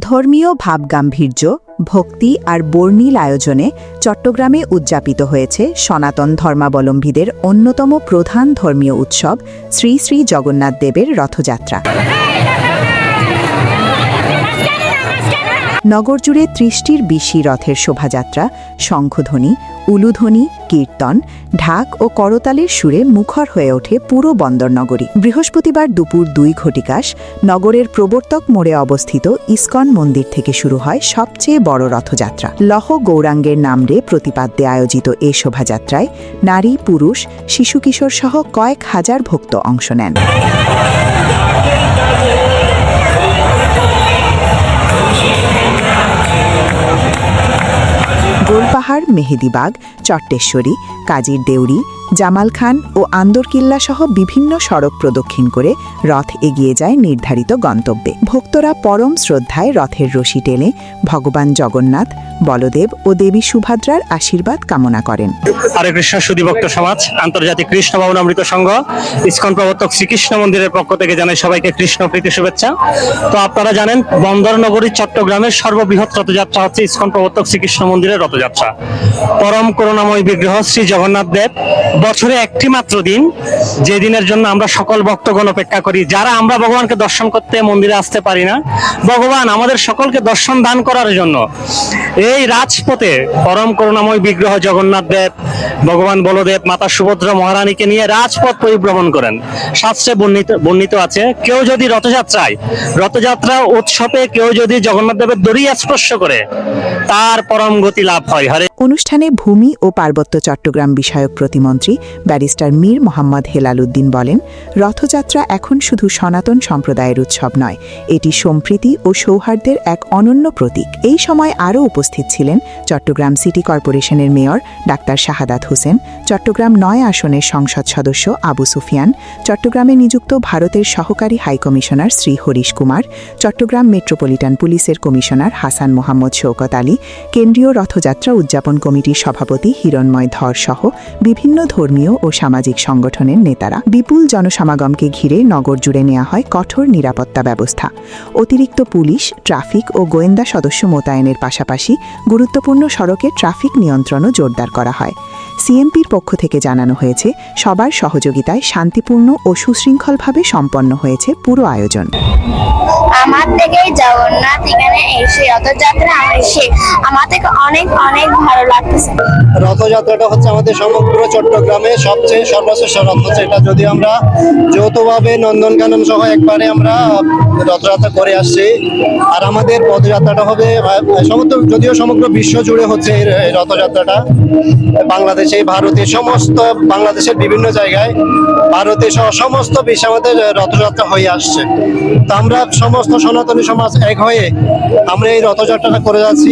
ধর্মীয় ভাবগাম্ভীর্য, ভক্তি আর বর্ণিল আয়োজনে চট্টগ্রামে উদযাপিত হয়েছে সনাতন ধর্মাবলম্বীদের অন্যতম প্রধান ধর্মীয় উৎসব শ্রী শ্রী জগন্নাথ দেবের রথযাত্রা। নগরজুড়ে ৩০টির বেশি রথের শোভাযাত্রা শঙ্খধ্বনি, উলুধ্বনি, কীর্তন, ঢাক ও করতালের সুরে মুখর হয়ে ওঠে পুরো বন্দরনগরী। বৃহস্পতিবার দুপুর ২ ঘটিকাশ নগরের প্রবর্তক মোড়ে অবস্থিত ইস্কন মন্দির থেকে শুরু হয় সবচেয়ে বড় রথযাত্রা। লহ গৌরাঙ্গের নামে প্রতিপাদ্যে আয়োজিত এ শোভাযাত্রায় নারী, পুরুষ, শিশু কিশোর সহ কয়েক হাজার ভক্ত অংশ নেন। গোলপাহাড়, মেহেদিবাগ, চট্টেশ্বরী, কাজীর দেউরি, জামাল খান ও আন্দরকিল্লা সহ বিভিন্ন সড়ক প্রদক্ষিণ করে রথ এগিয়ে যায় নির্ধারিত গন্তব্যে। ভক্তরা পরম শ্রদ্ধায় রথের রশি টেনে ভগবান জগন্নাথ, বলদেব ও দেবী সুভদ্রার আশীর্বাদ কামনা করেন। হরে কৃষ্ণ সুধীভক্ত সমাজ, আন্তর্জাতিক কৃষ্ণ ভাবনামৃত সংঘ, ইস্কন প্রবর্তক শ্রীকৃষ্ণ মন্দিরের পক্ষ থেকে জানাই সবাইকে কৃষ্ণ প্রীতি শুভেচ্ছা। তো আপনারা জানেন, বন্দরনগরী চট্টগ্রামের সর্ববৃহৎ রথযাত্রা হচ্ছে ইস্কন প্রবর্তক শ্রীকৃষ্ণ মন্দিরের রথযাত্রা। পরম করুণাময় বিগ্রহ শ্রী জগন্নাথ দেব বছরে একটি মাত্র দিন, যে দিনের জন্য আমরা সকল ভক্তগণ অপেক্ষা করি, যারা আমরা ভগবানকে দর্শন করতে মন্দিরে আসতে পারি না, ভগবান আমাদের সকলকে দর্শন দান করার জন্য এই রাজপথে পরম করুণাময় বিগ্রহ জগন্নাথ দেব, ভগবান বলদেব, মাতা সুভদ্রা মহারানীকে নিয়ে রাজপথ পরিভ্রমণ করেন। শাস্ত্রে বর্ণিত আছে, কেউ যদি রথযাত্রা উৎসবে কেউ যদি জগন্নাথ দেবের দড়ি স্পর্শ করে তার পরম গতি লাভ হয়। অনুষ্ঠানে ভূমি ও পার্বত্য চট্টগ্রাম বিষয়ক প্রতিমন্ত্রী ব্যারিস্টার মীর মোহাম্মদ হেলাল উদ্দিন বলেন, রথযাত্রা এখন শুধু সনাতন সম্প্রদায়ের উৎসব নয়, এটি সম্প্রীতি ও সৌহার্দ্যের এক অনন্য প্রতীক। এই সময় আরও উপস্থিত ছিলেন চট্টগ্রাম সিটি কর্পোরেশনের মেয়র ডাক্তার শাহাদাত হোসেন, চট্টগ্রাম ৯ আসনের সংসদ সদস্য আবু সুফিয়ান, চট্টগ্রামে নিযুক্ত ভারতের সহকারী হাইকমিশনার শ্রী হরিশ কুমার, চট্টগ্রাম মেট্রোপলিটন পুলিশের কমিশনার হাসান মোহাম্মদ শওকত আলী, কেন্দ্রীয় রথযাত্রা উদযাপন কমিটির সভাপতি হিরণময় ধর সহ বিভিন্ন ধর্মীয় ও সামাজিক সংগঠনের নেতারা। বিপুল জনসমাগমকে ঘিরে নগর জুড়ে নেওয়া হয় কঠোর নিরাপত্তা ব্যবস্থা। অতিরিক্ত পুলিশ, ট্রাফিক ও গোয়েন্দা সদস্য মোতায়েনের পাশাপাশি গুরুত্বপূর্ণ সড়কে ট্রাফিক নিয়ন্ত্রণও জোরদার করা হয়। সিএমপির পক্ষ থেকে জানানো হয়েছে, সবার সহযোগিতায় শান্তিপূর্ণ ও সুশৃঙ্খলভাবে সম্পন্ন হয়েছে পুরো আয়োজন। আমার থেকে জগন্নাথ এখানে এসে রথযাত্রা আমার থেকে অনেক অনেক ভালো লাগতেছে। রথযাত্রাটা হচ্ছে আমাদের সমগ্র চট্টগ্রামের সবচেয়ে সর্বশ্রেষ্ঠ রথ হচ্ছে এটা। যদি আমরা যৌথভাবে নন্দনকানন সহ একবারে আমরা রথযাত্রা করে আসছি, আর আমাদের পদযাত্রাটা হবে যদিও সমগ্র বিশ্ব জুড়ে হচ্ছে এই রথযাত্রাটা। বাংলাদেশে, ভারতে, বাংলাদেশের বিভিন্ন জায়গায়, ভারতে সহ সমস্ত বিশ্বে আমাদের রথযাত্রা হয়ে আসছে। তো আমরা সমস্ত সনাতনী সমাজ এক হয়ে আমরা এই রথযাত্রাটা করছি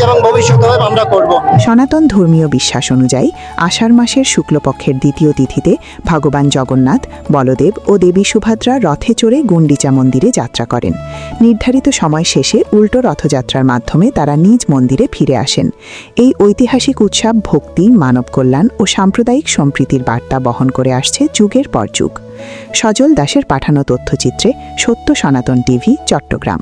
এবং ভবিষ্যতে আমরা করব। সনাতন ধর্মীয় বিশ্বাস অনুযায়ী আষাঢ় মাসের শুক্লপক্ষের দ্বিতীয় তিথিতে ভগবান জগন্নাথ, বলদেব ও দেবী সুভদ্রা রথে চড়ে গুন্ডিচা মন্দিরে যাত্রা করেন। নির্ধারিত সময় শেষে উল্টো রথযাত্রার মাধ্যমে তারা নিজ মন্দিরে ফিরে আসেন। এই ঐতিহাসিক উৎসব ভক্তি, মানব কল্যাণ ও সাম্প্রদায়িক সম্প্রীতির বার্তা বহন করে আসছে যুগের পর যুগ। সজল দাসের পাঠানো তথ্যচিত্রে সত্য সনাতন টিভি, চট্টগ্রাম।